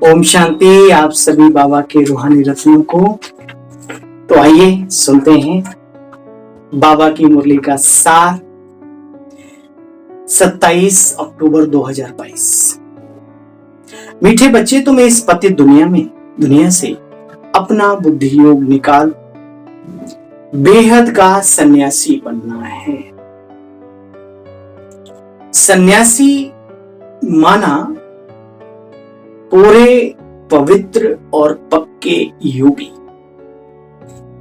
ओम शांति आप सभी बाबा के रूहानी रत्नों को। तो आइए सुनते हैं बाबा की मुरली का सार 27 अक्टूबर 2022। मीठे बच्चे, तुम्हें इस पतित दुनिया से अपना बुद्धि योग निकाल बेहद का सन्यासी बनना है। सन्यासी माना पूरे पवित्र और पक्के योगी।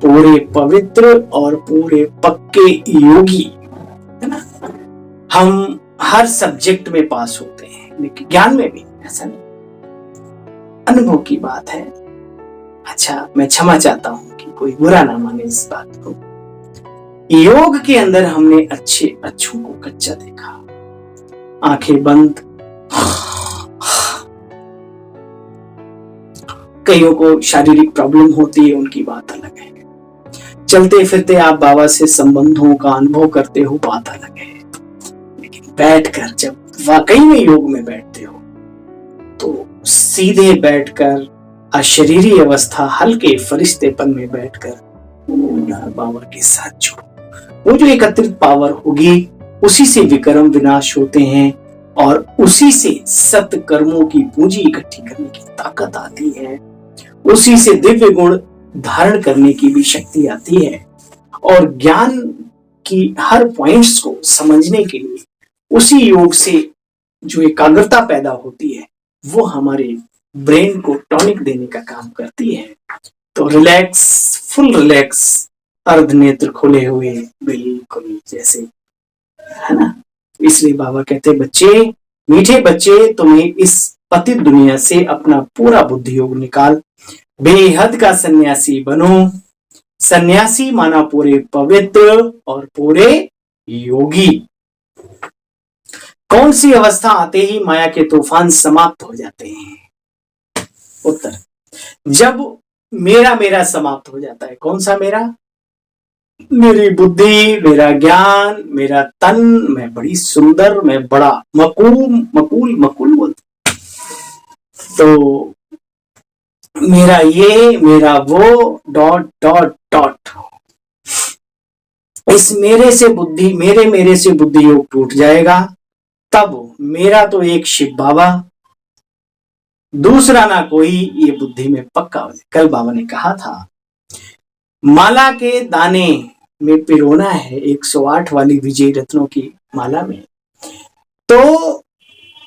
पूरे पवित्र और पूरे पक्के योगी है ना। हम हर सब्जेक्ट में पास होते हैं, लेकिन ज्ञान में भी ऐसा नहीं। अनुभव की बात है। अच्छा, मैं क्षमा चाहता हूं कि कोई बुरा ना माने इस बात को। योग के अंदर हमने अच्छों को कच्चा देखा। आंखें बंद, कईयों को शारीरिक प्रॉब्लम होती है, उनकी बात अलग है। चलते फिरते आप बाबा से संबंधों का अनुभव करते हो, बात अलग है। लेकिन बैठकर जब वाकई में योग में बैठते हो तो सीधे बैठकर अशरीरी अवस्था, हल्के फरिश्तेपन में बैठकर बाबा के साथ जुड़ो। वो जो एकत्रित पावर होगी, उसी से विक्रम विनाश होते हैं और उसी से सत कर्मों की पूंजी इकट्ठी करने की ताकत आती है। उसी से दिव्य गुण धारण करने की भी शक्ति आती है और ज्ञान की हर पॉइंट्स को समझने के लिए उसी योग से जो एकाग्रता पैदा होती है, वो हमारे ब्रेन को टॉनिक देने का काम करती है। तो रिलैक्स, फुल रिलैक्स, अर्ध नेत्र खुले हुए, बिल्कुल जैसे, है ना। इसलिए बाबा कहते, बच्चे, मीठे बच्चे, तुम्हें इस पतित दुनिया से अपना पूरा बुद्धि योग निकाल बेहद का सन्यासी बनो। सन्यासी माना पूरे पवित्र और पूरे योगी। कौन सी अवस्था आते ही माया के तूफान समाप्त हो जाते हैं? उत्तर, जब मेरा समाप्त हो जाता है। कौन सा मेरा? मेरी बुद्धि, मेरा ज्ञान, मेरा तन, मैं बड़ी सुंदर, मैं बड़ा मकूल बोलते। तो मेरा ये, मेरा वो, डॉट डॉट डॉट। इस मेरे से बुद्धि योग टूट जाएगा। तब मेरा तो एक शिव बाबा, दूसरा ना कोई, ये बुद्धि में पक्का हो जाए। कल बाबा ने कहा था, माला के दाने में पिरोना है 108 वाली विजय रत्नों की माला में, तो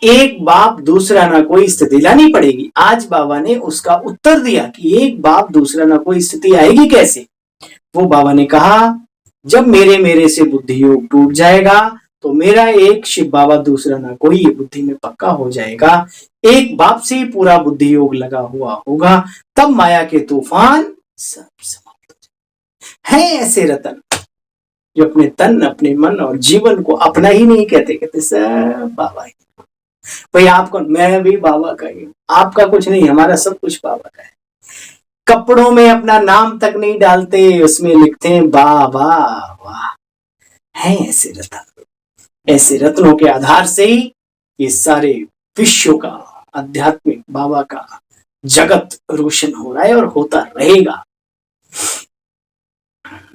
एक बाप दूसरा ना कोई स्थिति लानी पड़ेगी। आज बाबा ने उसका उत्तर दिया कि एक बाप दूसरा ना कोई स्थिति आएगी कैसे। वो बाबा ने कहा, जब मेरे से बुद्धि योग टूट जाएगा तो मेरा एक शिव बाबा, दूसरा ना कोई, ये बुद्धि में पक्का हो जाएगा। एक बाप से ही पूरा बुद्धि योग लगा हुआ होगा, तब माया के तूफान सब समाप्त हो जाए। है ऐसे रतन जो अपने तन, अपने मन और जीवन को अपना ही नहीं कहते सब बाबा ही। भाई आपको, मैं भी बाबा का ही हूं, आपका कुछ नहीं, हमारा सब कुछ बाबा का है। कपड़ों में अपना नाम तक नहीं डालते, उसमें लिखते हैं बाबा। वाह, है ऐसे रतन। ऐसे रत्नों के आधार से ही ये सारे विश्व का, आध्यात्मिक बाबा का जगत रोशन हो रहा है और होता रहेगा।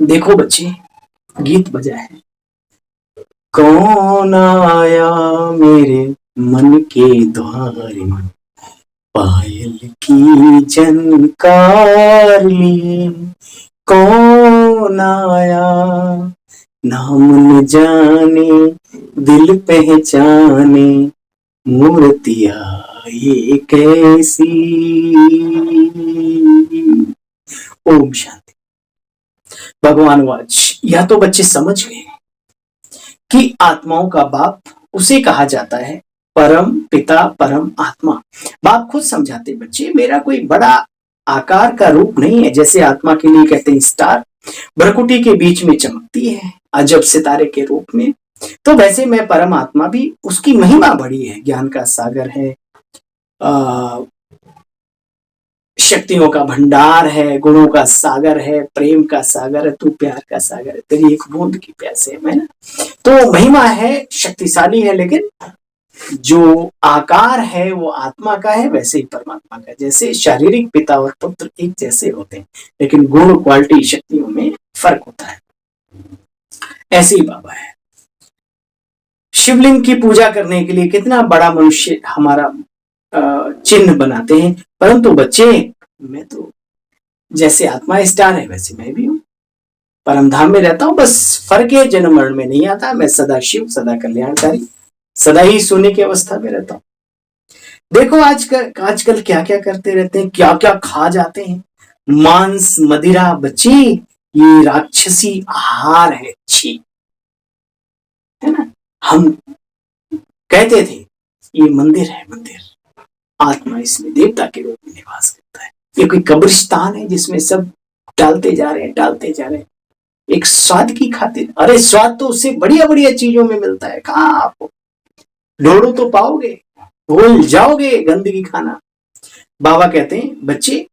देखो बच्चे, गीत बजा है, कौन आया मेरे मन के द्वारे, पायल की झनकार लिए। कौन आया, नाम न जाने दिल पहचाने, मूर्तिया ये कैसी। ओम शांति। भगवान वाच, या तो बच्चे समझ गए कि आत्माओं का बाप उसे कहा जाता है परम पिता, परम आत्मा। बाप खुद समझाते, बच्चे मेरा कोई बड़ा आकार का रूप नहीं है। जैसे आत्मा के लिए कहते हैं स्टार, भ्रकुटी के बीच में चमकती है अजब सितारे के रूप में, तो वैसे मैं परम आत्मा भी, उसकी महिमा बड़ी है। ज्ञान का सागर है, शक्तियों का भंडार है, गुणों का सागर है, प्रेम का सागर है, तू प्यार का सागर है, तेरी एक बूंद की प्यास है मैं ना। तो महिमा है, शक्तिशाली है, लेकिन जो आकार है वो आत्मा का है, वैसे ही परमात्मा का। जैसे शारीरिक पिता और पुत्र एक जैसे होते हैं, लेकिन गुण, क्वालिटी, शक्तियों में फर्क होता है। ऐसे ही बाबा है। शिवलिंग की पूजा करने के लिए कितना बड़ा मनुष्य हमारा चिन्ह बनाते हैं, परंतु बच्चे, मैं तो जैसे आत्मा स्टार है वैसे मैं भी हूं, परमधाम में रहता हूं, बस फर्क है जन्म मरण में नहीं आता। मैं सदा शिव, सदा कल्याणकारी, सदा ही सोने की अवस्था में रहता हूं। देखो आजकल क्या क्या करते रहते हैं, क्या क्या खा जाते हैं, मांस, मदिरा। बच्चे, ये राक्षसी आहार है, छी, है ना। हम कहते थे ये मंदिर है, मंदिर, आत्मा इसमें देवता के रूप में निवास करता है। ये कोई कब्रिस्तान है जिसमें सब डालते जा रहे हैं, डालते जा रहे हैं, एक स्वाद की खातिर। अरे स्वाद तो उससे बढ़िया बढ़िया चीजों में मिलता है। कहाँ आपको ढूंढो तो पाओगे, भूल जाओगे गंदगी खाना। बाबा कहते हैं बच्चे,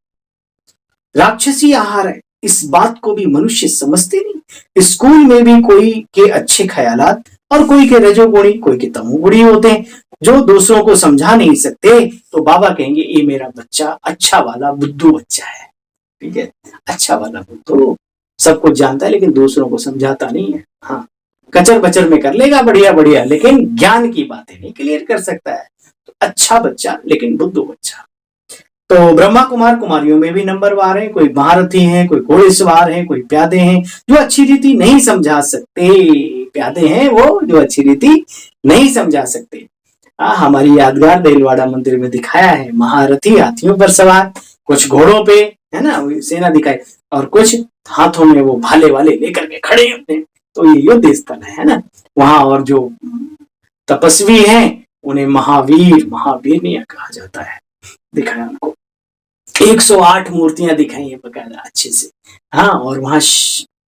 राक्षसी आहार है, इस बात को भी मनुष्य समझते नहीं। स्कूल में भी कोई के अच्छे ख्यालात और कोई के रजोगुणी, कोई के तमोगुणी होते हैं, जो दूसरों को समझा नहीं सकते। तो बाबा कहेंगे ये मेरा बच्चा अच्छा वाला बुद्धू बच्चा है, ठीक है, अच्छा वाला बुद्धू, सब कुछ जानता है लेकिन दूसरों को समझाता नहीं है। हाँ, कचर बचर में कर लेगा बढ़िया बढ़िया, लेकिन ज्ञान की बातें नहीं क्लियर कर सकता है। तो अच्छा बच्चा लेकिन बुद्धू बच्चा। तो ब्रह्मा कुमार कुमारियों में भी नंबरवार है, कोई महारथी हैं, कोई घोड़ेसवार हैं, कोई प्यादे हैं जो अच्छी रीति नहीं समझा सकते। प्यादे हैं वो जो अच्छी रीति नहीं समझा सकते। हमारी यादगार देलवाड़ा मंदिर में दिखाया है, महारथी हाथियों पर सवार, कुछ घोड़ों पे, है ना, सेना दिखाई, और कुछ हाथों में वो भाले वाले लेकर के खड़े होते हैं। तो ये युद्ध स्थल है ना वहां। और जो तपस्वी हैं उन्हें महावीर, महावीर नहीं कहा जाता है। दिखाया उनको 108 मूर्तियां दिखाई है बकायदा अच्छे से। हाँ, और वहां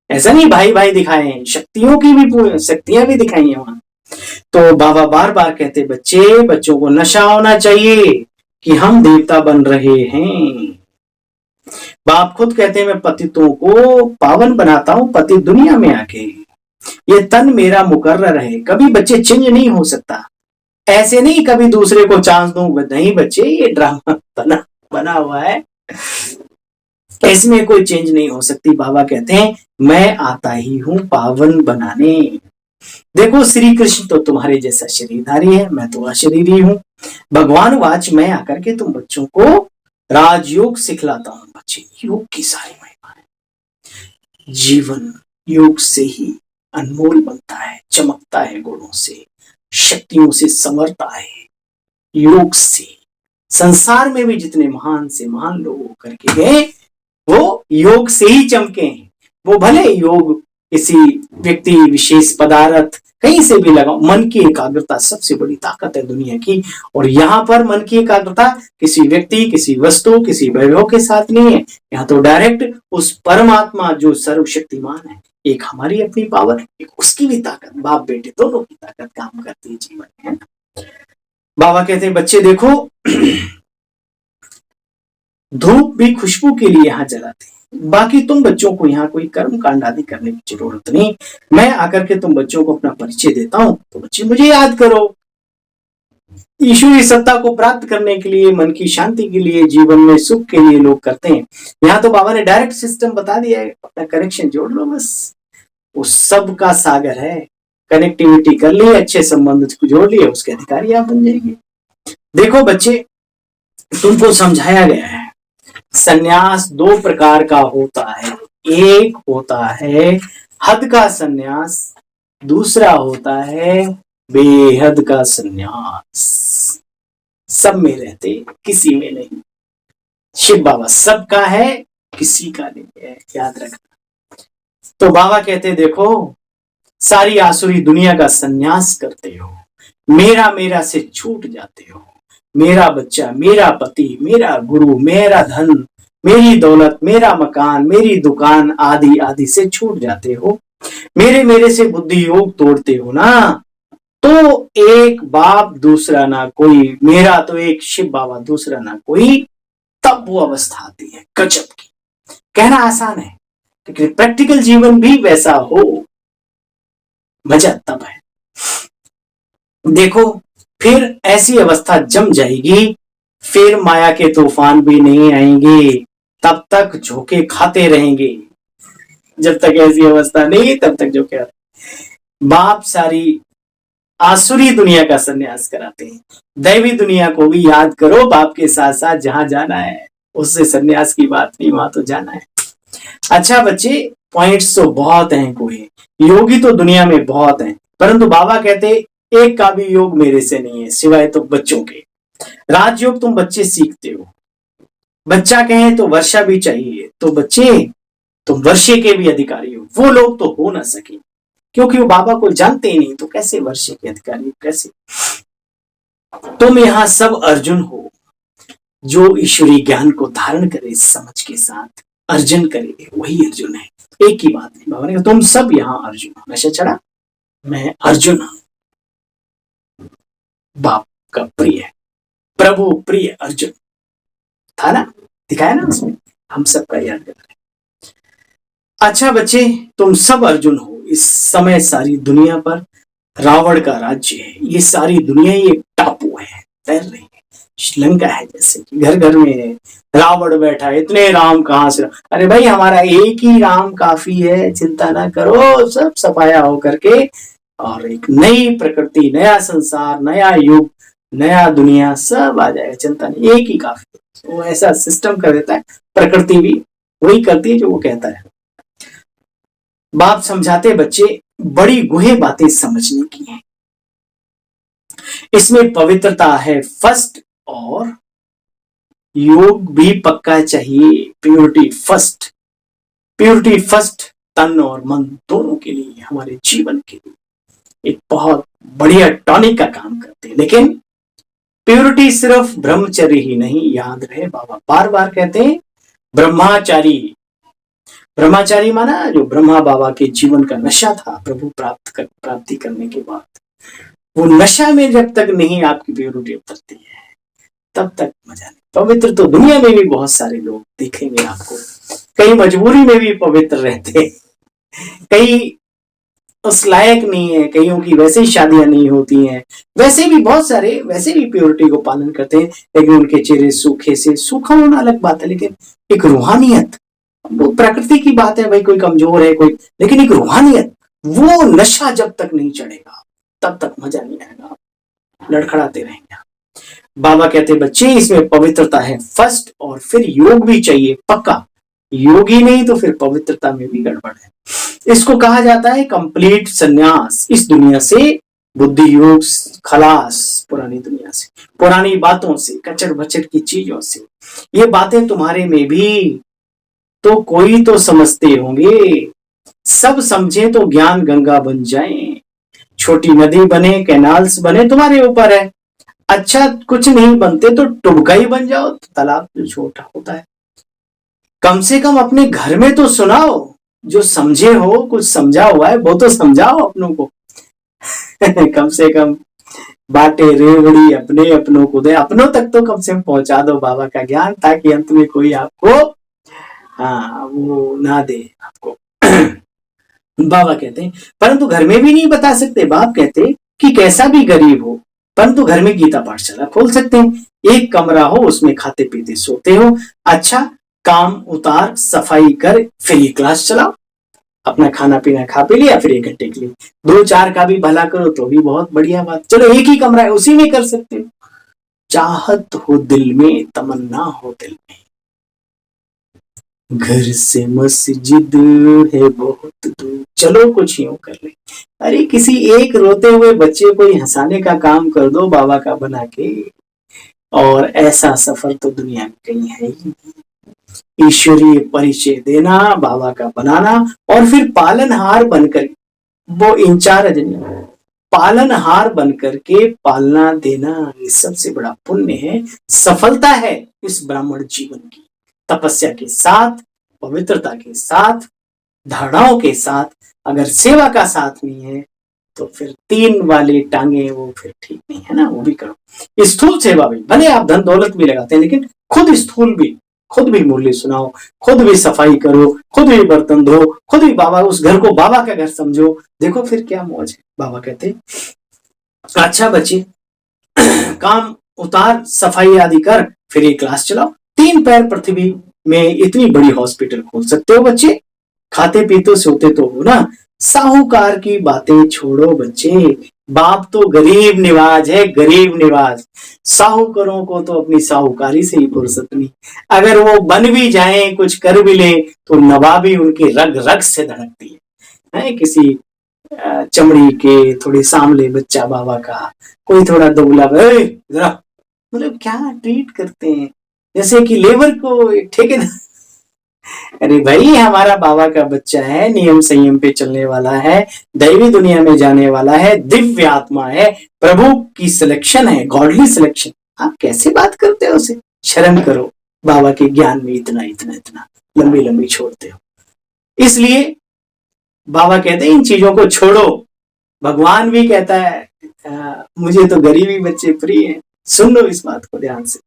ऐसा नहीं भाई भाई दिखाए हैं, शक्तियों की भी शक्तियां भी दिखाई है वहां। तो बाबा बार बार कहते बच्चे, बच्चों को नशा होना चाहिए कि हम देवता बन रहे हैं। बाप खुद कहते हैं मैं पतितों को पावन बनाता हूं, पति दुनिया में आके। ये तन मेरा मुकर्रर है, कभी बच्चे चेंज नहीं हो सकता। ऐसे नहीं कभी दूसरे को चांस दूं, नहीं बच्चे, ये ड्रामा बना हुआ है, इसमें कोई चेंज नहीं हो सकती। बाबा कहते हैं मैं आता ही हूं पावन बनाने। देखो श्री कृष्ण तो तुम्हारे जैसा शरीरधारी है, मैं तो अशरीरी हूं। भगवान वाच, मैं आकर के तुम बच्चों को राजयोग सिखलाता हूं। बच्चे, योग की सारी महिमा है। जीवन योग से ही अनमोल बनता है, चमकता है, गुणों से, शक्तियों से संवरता है। योग से संसार में भी जितने महान से महान लोग होकर के गए वो योग से ही चमके हैं। वो भले योग किसी व्यक्ति विशेष पदार्थ कहीं से भी लगाओ, मन की एकाग्रता सबसे बड़ी ताकत है दुनिया की। और यहाँ पर मन की एकाग्रता किसी व्यक्ति, किसी वस्तु, किसी वैभव के साथ नहीं है। यहाँ तो डायरेक्ट उस परमात्मा जो सर्वशक्तिमान है, एक हमारी अपनी पावर, एक उसकी भी ताकत, बाप बेटे दोनों की ताकत काम करती है जीवन में, है ना। बाबा कहते हैं बच्चे देखो, धूप भी खुशबू के लिए यहाँ जलाते हैं, बाकी तुम बच्चों को यहाँ कोई कर्म कांड आदि करने की जरूरत नहीं। मैं आकर के तुम बच्चों को अपना परिचय देता हूं, तो बच्चे मुझे याद करो। ईश्वरीय सत्ता को प्राप्त करने के लिए, मन की शांति के लिए, जीवन में सुख के लिए लोग करते हैं। यहाँ तो बाबा ने डायरेक्ट सिस्टम बता दिया है, अपना कनेक्शन जोड़ लो बस। वो सब का सागर है, कनेक्टिविटी कर ली, अच्छे संबंध को जोड़ लिए, उसके अधिकारी आप बन जाएंगे। देखो बच्चे, तुमको समझाया गया है सन्यास दो प्रकार का होता है। एक होता है हद का सन्यास, दूसरा होता है बेहद का सन्यास। सब में रहते, किसी में नहीं। शिव बाबा सबका है, किसी का नहीं है, याद रखना। तो बाबा कहते देखो, सारी आसुरी दुनिया का सन्यास करते हो, मेरा मेरा से छूट जाते हो। मेरा बच्चा, मेरा पति, मेरा गुरु, मेरा धन, मेरी दौलत, मेरा मकान, मेरी दुकान आदि आदि से छूट जाते हो। मेरे मेरे से बुद्धि योग तोड़ते हो ना, तो एक बाप दूसरा ना कोई, मेरा तो एक शिव बाबा दूसरा ना कोई, तब वो अवस्था आती है गजब की। कहना आसान है लेकिन प्रैक्टिकल जीवन भी वैसा हो, मजा तब है। देखो फिर ऐसी अवस्था जम जाएगी, फिर माया के तूफान भी नहीं आएंगे, तब तक झोंके खाते रहेंगे। जब तक ऐसी अवस्था नहीं तब तक जो क्या बाप सारी आसुरी दुनिया का सन्यास कराते हैं। दैवी दुनिया को भी याद करो, बाप के साथ साथ जहां जाना है उससे सन्यास की बात नहीं, वहां तो जाना है। अच्छा बच्चे, पॉइंट्स तो बहुत हैं, कोई योगी तो दुनिया में बहुत हैं, परंतु बाबा कहते एक का भी योग मेरे से नहीं है सिवाय तो बच्चों के। राजयोग तुम बच्चे सीखते हो, बच्चा कहे तो वर्षा भी चाहिए, तो बच्चे तुम वर्षे के भी अधिकारी हो। वो लोग तो हो ना सके क्योंकि वो बाबा को जानते ही नहीं, तो कैसे वर्षे के अधिकारी, कैसे? तुम यहाँ सब अर्जुन हो, जो ईश्वरीय ज्ञान को धारण करे, समझ के साथ अर्जन करे, वही अर्जुन है। एक ही बात है, बाबा ने कहा तुम सब यहाँ अर्जुन हो। नशा चढ़ा, मैं अर्जुन हूं, बाप का प्रिय, प्रभु प्रिय अर्जुन था ना, दिखाया ना उसमें, हम सबका याद कर रहे। अच्छा बच्चे, तुम सब अर्जुन हो। इस समय सारी दुनिया पर रावण का राज्य है, ये सारी दुनिया ही एक टापू है, तैर रही है, श्रीलंका है जैसे कि घर घर में है, रावण बैठा है, इतने राम कहां से? अरे भाई हमारा एक ही राम काफी है, चिंता ना करो, सब सफाया होकर के और एक नई प्रकृति, नया संसार, नया युग, नया दुनिया सब आ जाएगा, चिंता नहीं, एक ही काफी है। वो ऐसा सिस्टम कर देता है, प्रकृति भी वही करती है जो वो कहता है। बाप समझाते बच्चे बड़ी गुहे बातें समझने की हैं, इसमें पवित्रता है फर्स्ट, और योग भी पक्का चाहिए, प्योरिटी फर्स्ट। प्योरिटी फर्स्ट तन और मन दोनों के लिए, हमारे जीवन के लिए एक बहुत बढ़िया टॉनिक का काम करते हैं। लेकिन प्योरिटी सिर्फ ब्रह्मचर्य ही नहीं, याद रहे बाबा बार बार कहते हैं ब्रह्मचारी। ब्रह्मचारी माना जो ब्रह्मा बाबा के जीवन का नशा था प्रभु प्राप्ति करने के बाद, वो नशा में जब तक नहीं आपकी प्योरिटी उतरती है तब तक मजा नहीं। पवित्र तो दुनिया में भी बहुत सारे लोग दिखेंगे आपको, कई मजबूरी में भी पवित्र रहते, कई उस लायक नहीं है, कईयों की वैसे ही शादियां नहीं होती हैं, वैसे भी बहुत सारे वैसे भी प्योरिटी को पालन करते हैं, लेकिन उनके चेहरे सूखे से, सूखा होना अलग बात है, लेकिन एक रूहानियत, वो प्रकृति की बात है भाई, कोई कमजोर है कोई, लेकिन एक रूहानियत, वो नशा जब तक नहीं चढ़ेगा तब तक मजा नहीं आएगा, लड़खड़ाते रहेंगे। बाबा कहते बच्चे इसमें पवित्रता है फर्स्ट, और फिर योग भी चाहिए पक्का, योगी नहीं तो फिर पवित्रता में भी गड़बड़ है। इसको कहा जाता है कंप्लीट सन्यास, इस दुनिया से बुद्धि योग खलास, पुरानी दुनिया से, पुरानी बातों से, कचर बचर की चीजों से। ये बातें तुम्हारे में भी तो कोई तो समझते होंगे, सब समझे तो ज्ञान गंगा बन जाए, छोटी नदी बने, कैनाल्स बने, तुम्हारे ऊपर है। अच्छा कुछ नहीं बनते तो टुबका ही बन जाओ, तो तालाब जो छोटा होता है। कम से कम अपने घर में तो सुनाओ, जो समझे हो, कुछ समझा हुआ है वो तो समझाओ अपनों को कम से कम बाटे रेवड़ी अपने अपनों को दे, अपनों तक तो कम से कम पहुंचा दो बाबा का ज्ञान, ताकि अंत में कोई आपको वो ना दे आपको बाबा कहते हैं परंतु घर में भी नहीं बता सकते। बाप कहते कि कैसा भी गरीब हो परंतु घर में गीता पाठशाला खोल सकते हैं, एक कमरा हो उसमें खाते पीते सोते हो, अच्छा काम उतार सफाई कर फिर ये क्लास चलाओ, अपना खाना पीना खा पी लिया, फिर 1 घंटे के लिए 2-4 का भी भला करो तो भी बहुत बढ़िया बात। चलो एक ही कमरा है उसी में कर सकते हो, चाहत हो दिल में, तमन्ना हो दिल में, घर से मस्जिद है बहुत दूर, चलो कुछ यूं कर ले। अरे किसी एक रोते हुए बच्चे को हंसाने का काम कर दो बाबा का बना के, और ऐसा सफर तो दुनिया में कहीं है ही नहीं। ईश्वरीय परिचय देना, बाबा का बनाना, और फिर पालनहार बनकर, वो इंचार्ज नहीं, पालनहार बनकर के पालना देना, ये सबसे बड़ा पुण्य है, सफलता है इस ब्राह्मण जीवन की। तपस्या के साथ, पवित्रता के साथ, धारणाओं के साथ, अगर सेवा का साथ नहीं है तो फिर 3 वाली टांगे वो फिर ठीक नहीं है ना, वो भी करो। स्थूल सेवा भी, भले आप धन दौलत भी लगाते हैं, लेकिन खुद स्थूल भी, खुद भी मुरली सुनाओ, खुद भी सफाई करो, खुद भी बर्तन धो, खुद भी बाबा, उस घर को बाबा का घर समझो, देखो फिर क्या मौज है। बाबा कहते अच्छा बच्चे काम उतार, सफाई आदि कर, फिर ये क्लास चलाओ। 3 पैर पृथ्वी में इतनी बड़ी हॉस्पिटल खोल सकते हो बच्चे, खाते पीते सोते तो हो ना। साहूकार की बातें छोड़ो बच्चे, बाप तो गरीब निवाज है, गरीब निवाज। साहूकारों को तो अपनी साहूकारी से ही फुर्सत नहीं। अगर वो बन भी जाए, कुछ कर भी ले, तो नवाबी उनकी रग रग से धड़कती है। किसी चमड़ी के थोड़े सांवले बच्चा बाबा का, कोई थोड़ा दुबला, मतलब क्या ट्रीट करते हैं, जैसे कि लेबर को ठेकेदार। अरे भाई, हमारा बाबा का बच्चा है, नियम संयम पे चलने वाला है, दैवी दुनिया में जाने वाला है, दिव्य आत्मा है, प्रभु की सिलेक्शन है, गॉडली सिलेक्शन। आप कैसे बात करते हो उसे? शर्म करो, बाबा के ज्ञान में इतना इतना इतना लंबी लंबी छोड़ते हो। इसलिए बाबा कहते हैं इन चीजों को छोड़ो। भगवान भी कहता है मुझे तो गरीबी बच्चे प्रिय हैं। सुन लो इस बात को ध्यान से।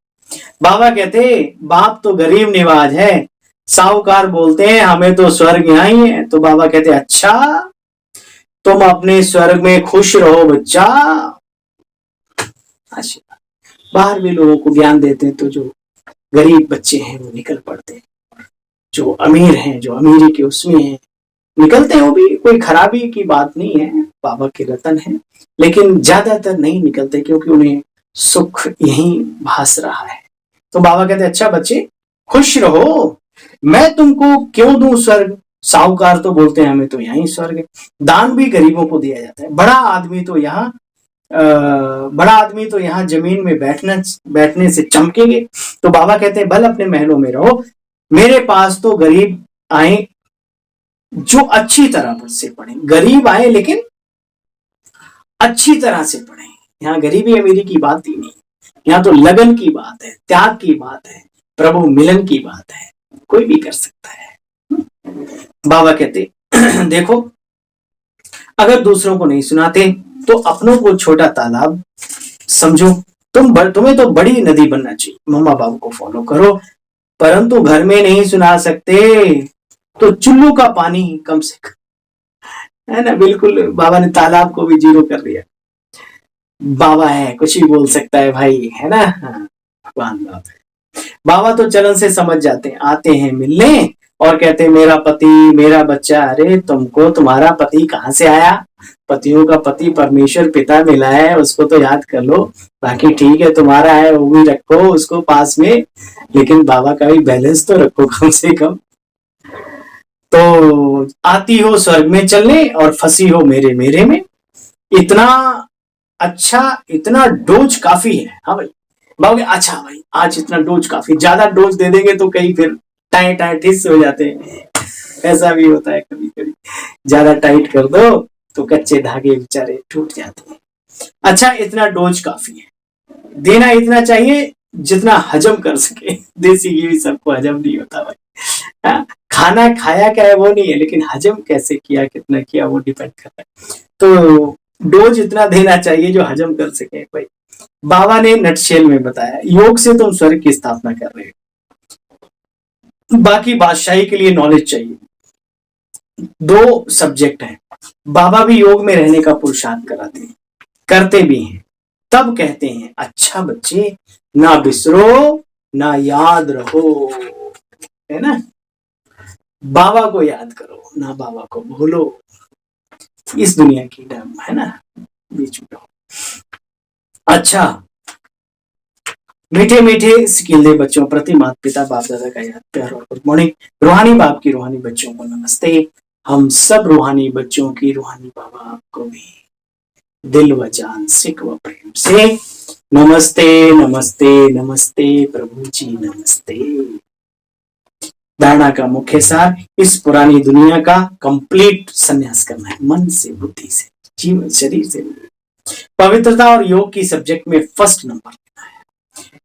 बाबा कहते बाप तो गरीब निवाज है, साहूकार बोलते हैं हमें तो स्वर्ग यहाँ ही है। तो बाबा कहते अच्छा, तुम अपने स्वर्ग में खुश रहो बच्चा। आशीर्वाद। बाहर भी लोगों को ज्ञान देते हैं, तो जो गरीब बच्चे हैं वो निकल पड़ते हैं, जो अमीर हैं, जो अमीरी के उसमें हैं, निकलते हैं। वो भी कोई खराबी की बात नहीं है, बाबा के रतन है, लेकिन ज्यादातर नहीं निकलते क्योंकि उन्हें सुख यही भास रहा है। तो बाबा कहते अच्छा बच्चे खुश रहो, मैं तुमको क्यों दूं स्वर्ग। साहूकार तो बोलते हैं हमें तो यहीं स्वर्ग है। दान भी गरीबों को दिया जाता है। बड़ा आदमी तो यहाँ जमीन में बैठने से चमकेंगे। तो बाबा कहते हैं बल अपने महलों में रहो, मेरे पास तो गरीब आए जो अच्छी तरह से पढ़े। गरीब आए लेकिन अच्छी तरह से पढ़े। यहाँ गरीबी अमीरी की बात ही नहीं, यहाँ तो लगन की बात है, त्याग की बात है, प्रभु मिलन की बात है। कोई भी कर सकता है। बाबा कहते देखो, अगर दूसरों को नहीं सुनाते तो अपनों को छोटा तालाब समझो। तुम्हें तो बड़ी नदी बनना चाहिए। मम्मा बाबू को फॉलो करो, परंतु घर में नहीं सुना सकते तो चुल्लू का पानी कम से कम, है ना। बिल्कुल बाबा ने तालाब को भी जीरो कर दिया। बाबा है, कुछ भी बोल सकता है भाई, है ना। भगवान बाप है। बाबा तो चलन से समझ जाते हैं, आते हैं मिलने और कहते हैं मेरा पति, मेरा बच्चा। अरे तुमको तुम्हारा पति कहाँ से आया? पतियों का पति परमेश्वर पिता मिला है, उसको तो याद कर लो। बाकी ठीक है, तुम्हारा है वो भी रखो उसको पास में, लेकिन बाबा का भी बैलेंस तो रखो कम से कम। तो आती हो स्वर्ग में चलने और फंसी हो मेरे मेरे में। इतना अच्छा, इतना डोज काफी है। हाँ भाई, बाबा अच्छा भाई आज इतना डोज काफी, ज्यादा डोज दे देंगे तो कहीं फिर टाइट टाइट हिस्से हो जाते हैं। ऐसा भी होता है कभी कभी, ज्यादा टाइट कर दो तो कच्चे धागे बेचारे टूट जाते हैं। अच्छा, इतना डोज काफी है, देना इतना चाहिए जितना हजम कर सके। देसी घी भी सबको हजम नहीं होता भाई। खाना खाया क्या है वो नहीं है, लेकिन हजम कैसे किया, कितना किया, वो डिपेंड करता है। तो डोज इतना देना चाहिए जो हजम कर सके भाई। बाबा ने नटशेल में बताया, योग से तुम स्वर्ग की स्थापना कर रहे हो। बाकी बादशाही के लिए नॉलेज चाहिए। 2 सब्जेक्ट हैं। बाबा भी योग में रहने का पुरुषार्थ कराते हैं, करते भी हैं। तब कहते हैं अच्छा बच्चे, ना बिसरो ना याद रहो, है ना। बाबा को याद करो, ना बाबा को भूलो। इस दुनिया की डम, है ना, बीच में। अच्छा, मीठे मीठे सिकीले बच्चों प्रति माता पिता बाप दादा का याद, प्यार और गुड मॉर्निंग। रूहानी बाप की रूहानी बच्चों को नमस्ते। हम सब रूहानी बच्चों की रूहानी बाबा को भी दिल व जान सिक व प्रेम से नमस्ते नमस्ते नमस्ते प्रभु जी नमस्ते। धारणा का मुख्य सार, इस पुरानी दुनिया का कंप्लीट संन्यास करना है, मन से, बुद्धि से, जीवन, शरीर से। पवित्रता और योग की सब्जेक्ट में फर्स्ट नंबर लेना है।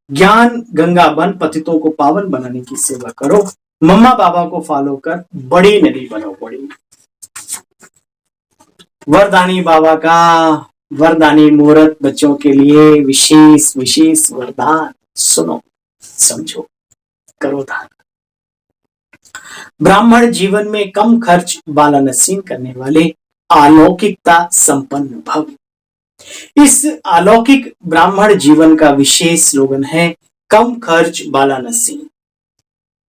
ज्ञान गंगा बन पतितों को पावन बनाने की सेवा करो। मम्मा बाबा को फॉलो कर बड़ी नदी बनो, बड़ी। वरदानी बाबा का वरदानी मुहूर्त बच्चों के लिए विशेष विशेष वरदान। सुनो, समझो, करो धारण। ब्राह्मण जीवन में कम खर्च वाला नसीन करने वाले, अलौकिकता संपन्न भव। इस अलौकिक ब्राह्मण जीवन का विशेष स्लोगन है, कम खर्च बाला नसीब।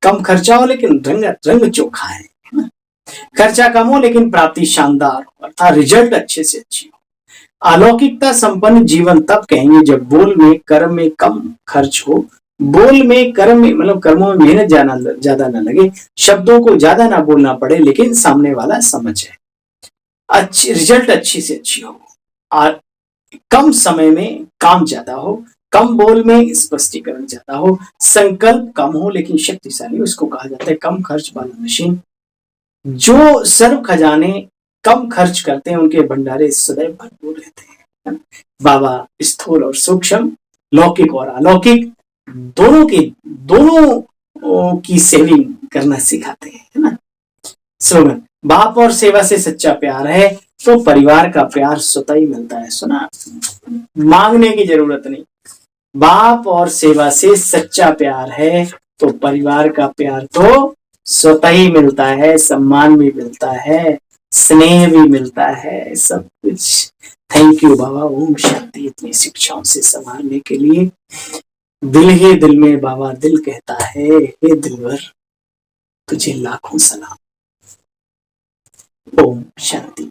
कम खर्चा हो लेकिन रंग रंग चोखा है ना? खर्चा कम हो लेकिन प्राप्ति शानदार हो, अर्थात रिजल्ट अच्छे से अच्छी हो। अलौकिकता संपन्न जीवन तब कहेंगे जब बोल में कर्म में कम खर्च हो, बोल में कर्म में मतलब कर्मों में मेहनत ज्यादा ना लगे, शब्दों को ज्यादा ना बोलना पड़े लेकिन सामने वाला समझे, अच्छी रिजल्ट अच्छी से अच्छी हो, कम समय में काम ज्यादा हो, कम बोल में स्पष्टीकरण ज्यादा हो, संकल्प कम हो लेकिन शक्तिशाली, उसको कहा जाता है कम खर्च वाला मशीन। जो सर्व खजाने कम खर्च करते हैं उनके भंडारे सदैव भरपूर रहते हैं। बाबा स्थूल और सूक्ष्म, लौकिक और अलौकिक दोनों की सेविंग करना सिखाते हैं, है ना? स्लोगन, बाप और सेवा से सच्चा प्यार है तो परिवार का प्यार स्वतः ही मिलता है। सुना, मांगने की जरूरत नहीं। बाप और सेवा से सच्चा प्यार है तो परिवार का प्यार तो स्वतः ही मिलता है, सम्मान भी मिलता है, स्नेह भी मिलता है, सब कुछ। थैंक यू बाबा। ओम शांति। इतनी शिक्षाओं से संभालने के लिए दिल ही दिल में बाबा दिल कहता है, हे दिलवर तुझे लाखों सलाम। ओम शांति।